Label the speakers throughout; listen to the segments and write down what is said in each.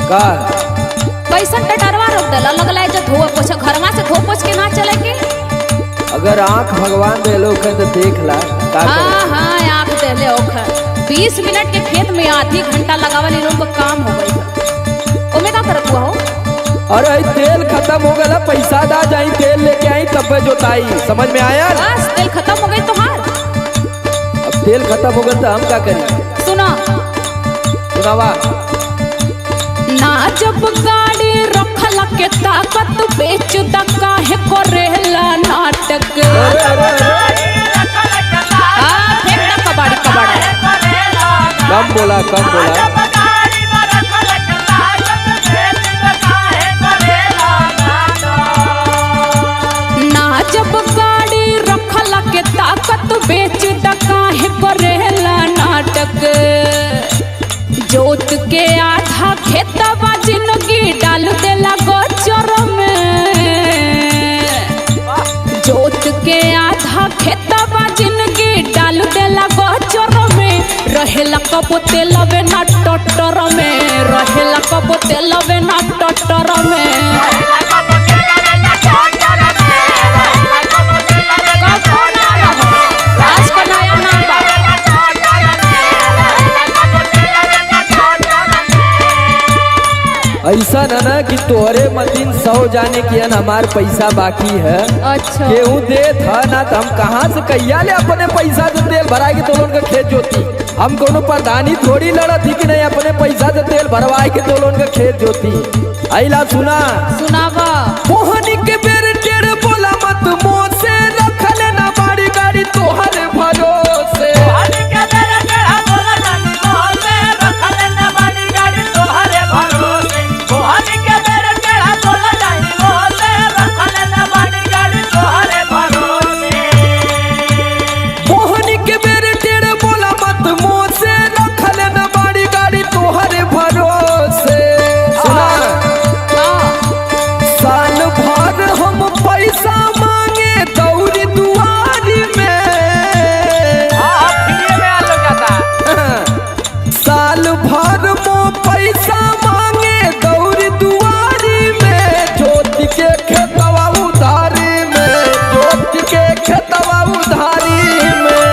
Speaker 1: का
Speaker 2: कैसन टटरवा रोक देला लगला है जो धो पोछ घरवा से धो पोछ के ना चले के।
Speaker 1: अगर आंख भगवान देलो के तो देख ला का
Speaker 2: हाँ हाँ आँख देले ओखर 20 मिनट के खेत में आधी घंटा लगावल लोग का काम हो गई। ओमे का करत हुआ हो?
Speaker 1: अरे तेल खत्म हो गया, पैसा दा जाई तेल लेके आई तब जोताई। समझ में आया?
Speaker 2: बस तेल खत्म हो गई तोहार।
Speaker 1: अब तेल खत्म हो गया तो हम क्या करें?
Speaker 2: सुना
Speaker 1: सुनावा।
Speaker 2: ना जब गाड़ी रखल के ताकत बेच द काहे करेला नाटक। हाँ फेंक द कबाड़ी कबाड़ा।
Speaker 1: कम बोला कम बोला।
Speaker 2: ना जब गाड़ी रखल के ताकत बेच द काहे करेला नाटक। जोत के आधा खेतवा जिंदगी डाल देला गोचर में। जोत के आधा खेतवा जिंदगी डाल देला गोचर में। रहेला कबो तेलवे ना टटर में। रहेला कबो तेलवे ना टटर में। आज का नया नाम बा।
Speaker 1: ऐसा ना कि तोहरे मतीन 100 जाने की हमार पैसा बाकी है।
Speaker 2: अच्छा
Speaker 1: केहू दे था ना तो हम कहाँ से कहिया ले अपने पैसा से तेल भराए के तो लोन का खेत जोती। हम कोनो प्रधानी थोड़ी लड़ा थी कि नहीं अपने पैसा से तेल भरवाए के तो लोन का खेत जोती। आइला सुना
Speaker 2: सुनावा।
Speaker 1: मोहनी के बेर टेढ़ बोला मत मुँह से रखल ना बाड़ी गाड़ी तोहरे भरोसे। मोहनी के बेर टेढ़ बोला मत मुँह से रखल ना बाड़ी गाड़ी तोहरे भरोसे। सुना साल भर हम पैसा मांगे दौरी दुआरी में। साल भर मो पैसा मांगे दौरी दुआरी में। ज्योति के खेतवा उधारी में। ज्योति के खेतवा उधारी में।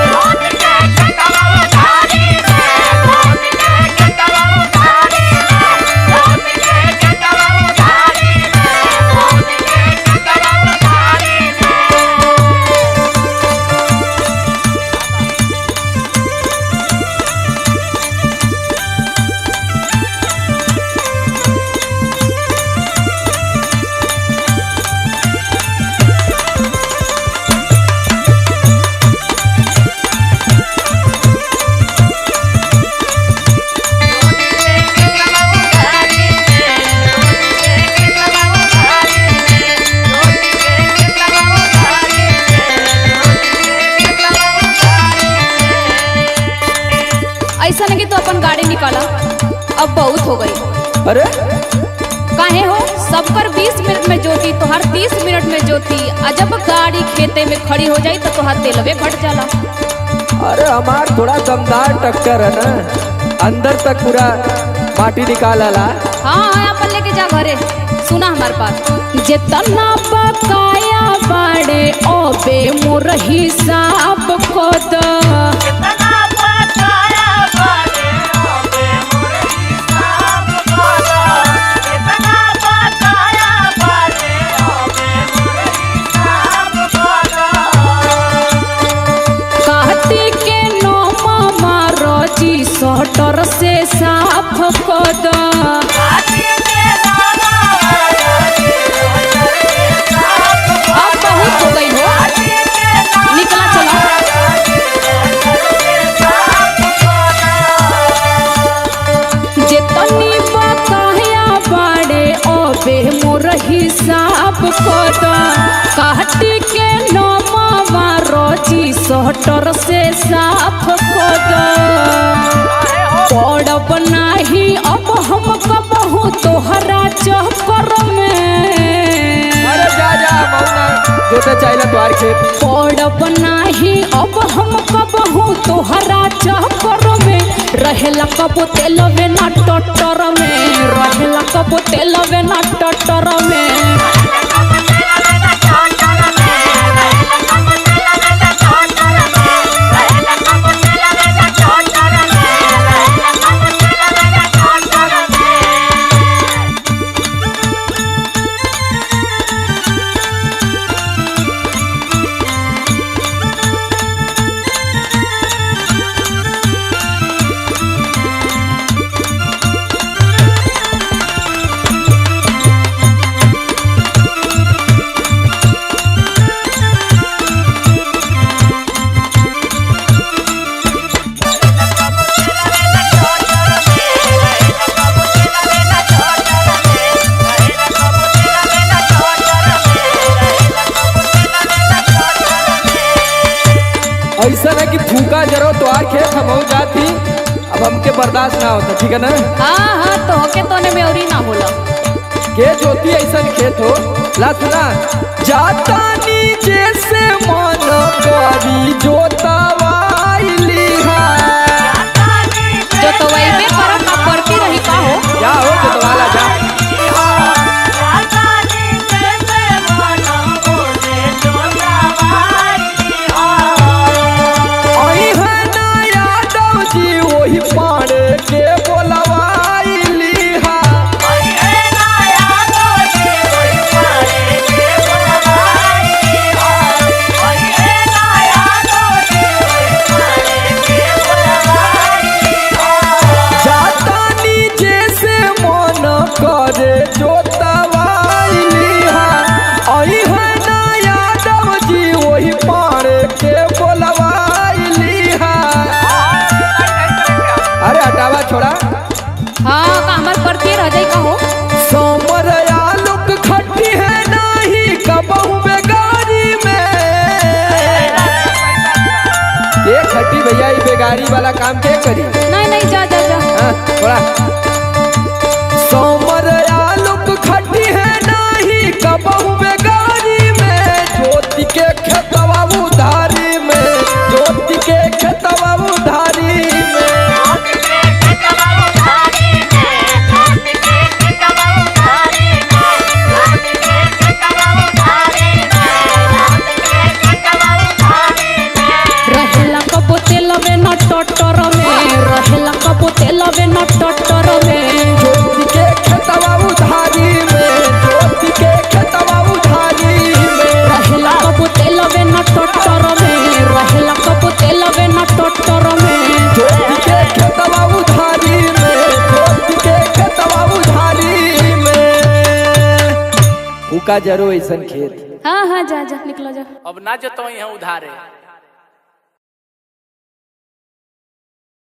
Speaker 2: ऐसा नहीं तो अपन गाड़ी निकाला अब बहुत हो गई।
Speaker 1: अरे
Speaker 2: काहे हो सबकर 20 मिनट में जोती तोहार 30 मिनट में जोती। जब गाड़ी खेते में खड़ी हो जाई तो तोहार तेलवे घट जाला।
Speaker 1: अरे हमार थोड़ा दमदार टक्कर है ना, अंदर तक पूरा माटी निकाल ला।
Speaker 2: हाँ हाँ अपन लेके जा घरे। सुना हमार बात। जितना बकाया बाड़े ओबे मोर हिसाब को दो। सटर से साफ को दो। अब बहुत हो गई हो, निकला चलो। जितनी बकाया बाड़े ओबे मोर हिसाब को दो। काटी के नोमा रोजी सटर से साफ को दो। पड़ब नाही अब हम कबहू तोहरा चक्कर में।
Speaker 1: अरे जा जा मौना जोते चाहिए द्वार खेत।
Speaker 2: पड़ब नाही अब हम कबहू तोहरा चक्कर में। रहेला कबो तेलवे ना टटर में, रहेला कबो तेलवे ना टटर में।
Speaker 1: ऐसा ना कि फूका जरो तो आ खेत हम हो जाती, अब हमके बर्दाश्त ना होता, ठीक है ना।
Speaker 2: हाँ हाँ तो होके तो ने मेरी ना होला
Speaker 1: के जोती ऐसा खेत हो ला सुना। जाता नीचे से मन करी जोतवाइली
Speaker 2: जो तो वही पे करम ना पड़ती रही का हो।
Speaker 1: जा हो जोतवाला जा। अरे हटावा छोड़ा।
Speaker 2: हाँ का हमार परती रह जाई का हो।
Speaker 1: सोमर आलूक खट्टी है नहीं कबहू बेगारी में। ये खट्टी भैया ये बेगारी वाला काम क्या करी।
Speaker 2: नहीं नहीं जा जा जा।
Speaker 1: हाँ थोड़ा। सोमर आलूक खट्टी है नहीं कबहू बेगारी में। ज्योति के खेतवा उधारी में, ज्योति के खेतवा उधारी में।
Speaker 2: रहेला कबो तेलवे ना टटर में, रहेला कबो तेलवे ना टटर में।
Speaker 1: ज्योति के खेतवा उधारी में, ज्योति के खेतवा उधारी में।
Speaker 2: रहेला कबो तेलवे ना टटर में, रहेला कबो तेलवे ना टटर में।
Speaker 1: ज्योति के खेतवा उधारी में, ज्योति के खेतवा उधारी में। फूका जरो ऐसन खेत।
Speaker 2: हाँ हाँ जा जा निकलो जा।
Speaker 3: अब ना जतो यहाँ उधारे।